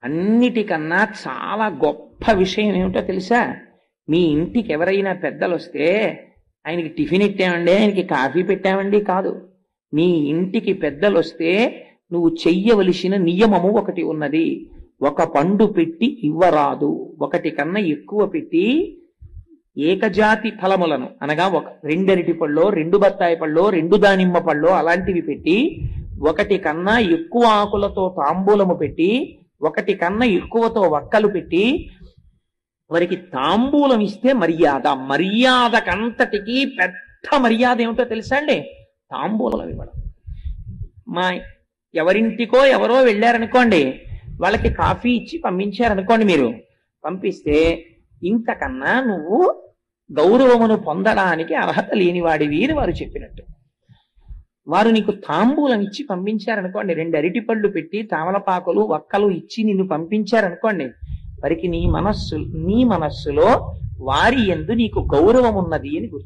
అన్నిటికన్నా చాలా గొప్ప విషయం ఏమిటో తెలుసా? మీ ఇంటికి ఎవరైనా పెద్దలు వస్తే ఆయనకి టిఫిన్ ఇట్టామండి, ఆయనకి కాఫీ పెట్టామండి కాదు. మీ ఇంటికి పెద్దలు వస్తే నువ్వు చెయ్యవలసిన నియమము ఒకటి ఉన్నది. ఒక పండు పెట్టి ఇవ్వరాదు, ఒకటి కన్నా ఎక్కువ పెట్టి ఏకజాతి ఫలములను అనగా రెండు అరటి పళ్ళో, రెండు బత్తాయి పళ్ళో, రెండు దానిమ్మ పళ్ళో అలాంటివి పెట్టి, ఒకటి కన్నా ఎక్కువ ఆకులతో తాంబూలము పెట్టి, ఒకటి కన్నా ఎక్కువతో వక్కలు పెట్టి వారికి తాంబూలం ఇస్తే మర్యాద. మర్యాదకంతటికి పెద్ద మర్యాద ఏమిటో తెలుసా అండి? తాంబూలం ఇవ్వడం. మా ఎవరింటికో ఎవరో వెళ్ళారనుకోండి, వాళ్ళకి కాఫీ ఇచ్చి పంపించారనుకోండి, మీరు పంపిస్తే ఇంతకన్నా నువ్వు గౌరవమును పొందడానికి అర్హత లేనివాడివి అని వారు చెప్పినట్టు. వారు నీకు తాంబూలం ఇచ్చి పంపించారనుకోండి, రెండు అరటిపళ్ళు పెట్టి తామలపాకులు వక్కలు ఇచ్చి నిన్ను పంపించారనుకోండి, వారికి నీ మనస్సులో వారి యందు నీకు గౌరవం ఉన్నది అని గుర్తు.